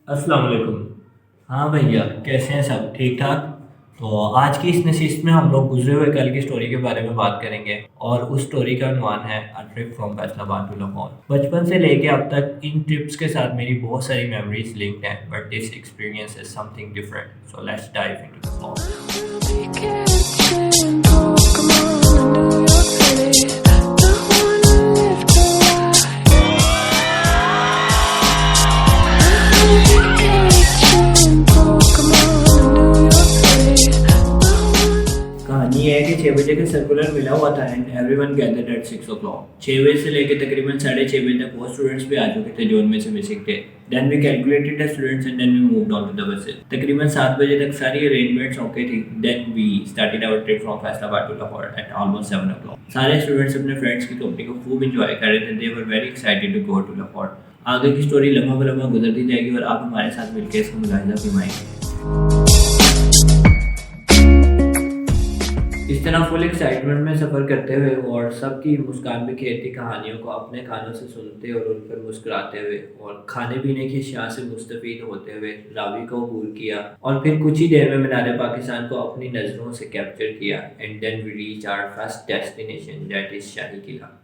अस्सलाम वालेकुम। हाँ भैया, कैसे हैं सब ठीक ठाक? तो आज की इस नशिस्त में हम लोग गुजरे हुए कल की स्टोरी के बारे में बात करेंगे और उस स्टोरी का उन्वान है a trip from Faisalabad to Lahore. बचपन से लेके अब तक इन ट्रिप्स के साथ मेरी बहुत सारी मेमोरीज लिंक्ड हैं, but this experience is something different, so let's dive into the plot. कहानी ये है कि 6 बजे का सर्कुलर मिला हुआ था and everyone gathered eight 6 o'clock। 6 बजे से लेकर तकरीबन 6:30 बजे तक वो स्टूडेंट्स भी आ चुके थे जो उनमें से मिसिंग थे। Then we calculated the students and then we moved on to the buses. तकरीबन 7 बजे तक सारी अरेंजमेंट्स ओके थी। Then we started our trip from Faisalabad to Lahore at almost 7 o'clock। सारे स्टूडेंट्स अपने फ्रेंड्स की कंपनी को खूब इंजॉय कर रहे थे। They were very excited to go to Lahore. आगे की स्टोरी लम्हा ब लम्हा गुजरती जाएगी और आप हमारे साथ मिलकर इसका मुलाहिजा फरमाएंगे। इस तरह फुल एक्साइटमेंट में सफ़र करते हुए और सबकी मुस्कान बिखेरती कहानियों को अपने कानों से सुनते और उन पर मुस्कुराते हुए और खाने पीने की अशिया से मुस्तफ़ीद होते हुए रावी को अबूर किया और फिर कुछ ही देर में मीनार पाकिस्तान को अपनी नज़रों से कैप्चर किया and then we reach our first destination that is Shahi Qila.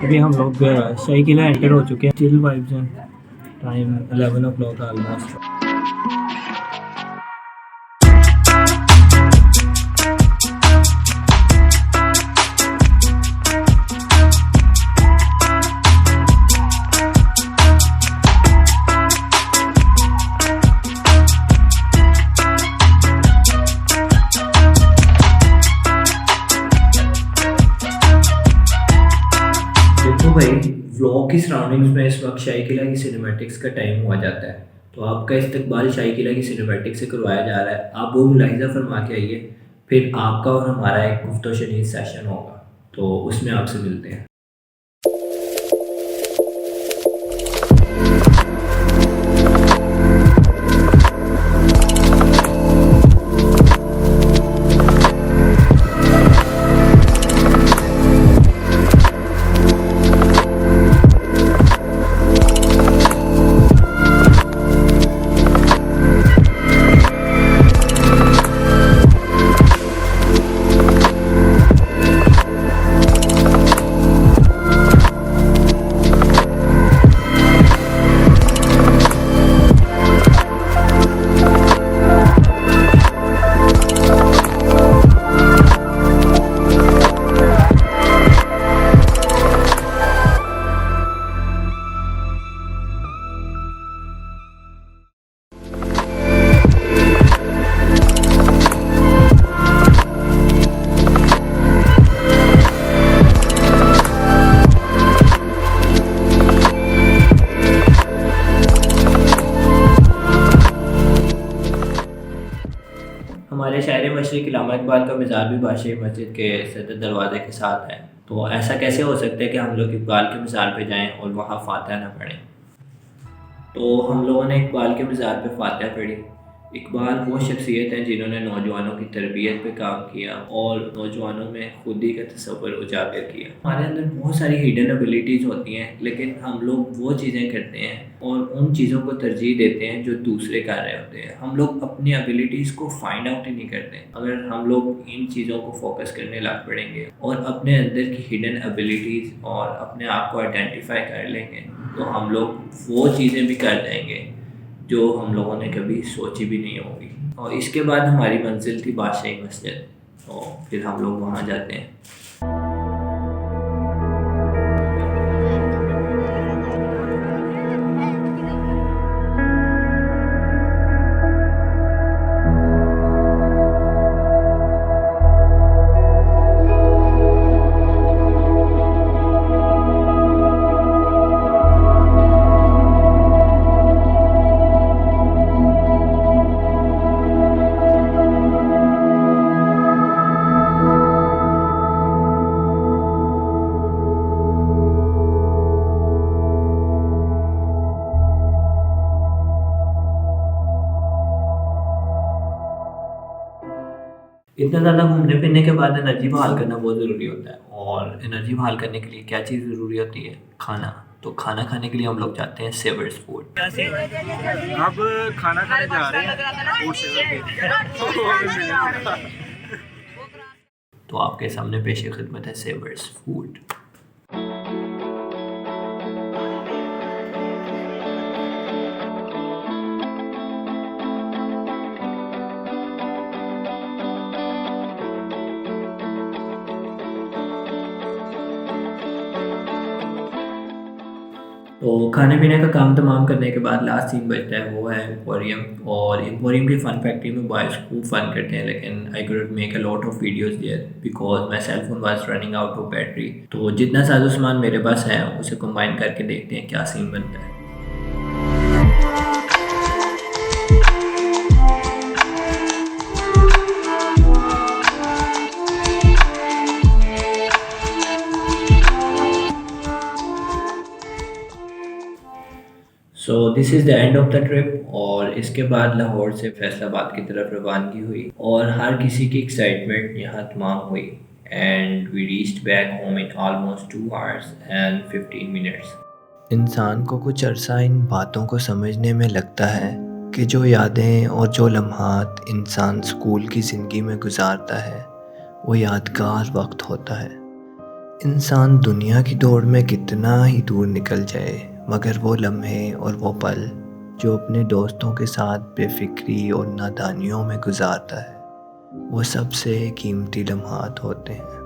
अभी हम लोग शाही किला एंटर हो चुके हैं। चिल वाइब्स हैं। Time 11 o'clock almost. देखो भाई, व्लॉग की सराउंडिंग्स में इस वक्त शाही किला की सिनेमैटिक्स का टाइम हुआ जाता है, तो आपका इस्तकबाल शाही किला की सिनेमैटिक से करवाया जा रहा है। आप वो मुलाहिजा फरमा के आइए, फिर आपका और हमारा एक गुफ्तो शनीद सेशन होगा, तो उसमें आपसे मिलते हैं। हमारे शायर मशरिक इल्लामा इकबाल का मज़ार भी बादशाही मस्जिद के सदर दरवाज़े के साथ है, तो ऐसा कैसे हो सकता है कि हम लोग इकबाल के मज़ार पे जाएं और वहाँ फातिहा ना पढ़ें। तो हम लोगों ने इकबाल के मज़ार पे फातिहा पढ़ी। इकबाल वो शख्सियत हैं जिन्होंने नौजवानों की तरबियत पे काम किया और नौजवानों में खुदी का तसव्वुर उजागर किया। हमारे अंदर बहुत सारी हिडन एबिलिटीज़ होती हैं, लेकिन हम लोग वो चीज़ें करते हैं और उन चीज़ों को तरजीह देते हैं जो दूसरे कर रहे होते हैं। हम लोग अपनी एबिलिटीज़ को फाइंड आउट ही नहीं करते। अगर हम लोग इन चीज़ों को फोकस करने लग पड़ेंगे और अपने अंदर की हिडन एबिलिटीज़ और अपने आप को आइडेंटिफाई कर लेंगे, तो हम लोग वो चीज़ें भी कर देंगे जो हम लोगों ने कभी सोची भी नहीं होगी। और इसके बाद हमारी मंजिल थी बादशाही मस्जिद, तो फिर हम लोग वहाँ जाते हैं। इतना ज़्यादा घूमने फिरने के बाद एनर्जी बहाल करना बहुत ज़रूरी होता है, और एनर्जी बहाल करने के लिए क्या चीज़ ज़रूरी होती है? खाना। तो खाना खाने के लिए हम लोग जाते हैं सेवर्स फूड। अब खाना खाने जा रहे हैं फूड सेवर पे। तो आपके सामने पेश खिदमत है सेवर्स फूड। तो खाने पीने का काम तमाम करने के बाद लास्ट सीन बचता है, वो है एम्पोरियम। और एम्पोरियम की फ़न फैक्ट्री में बॉयज़ खूब फ़न करते हैं, लेकिन I couldn't make a lot of videos there because my cell phone was running out of battery. तो जितना साजो सामान मेरे पास है उसे कंबाइन करके देखते हैं क्या सीन बनता है। So this is the end of the trip, और इसके बाद लाहौर से फैसलाबाद की तरफ रवानगी हुई और हर किसी की एक्साइटमेंट यहाँ तमाम हुई। And we reached back home in almost 2 hours and 15 minutes। इंसान को कुछ अरसा इन बातों को समझने में लगता है कि जो यादें और जो लम्हात इंसान स्कूल की ज़िंदगी में गुजारता है वो यादगार वक्त होता है। इंसान दुनिया की दौड़ में कितना ही दूर निकल जाए, मगर वो लम्हे और वो पल जो अपने दोस्तों के साथ बेफिक्री और नादानियों में गुजारता है वो सबसे कीमती लम्हात होते हैं।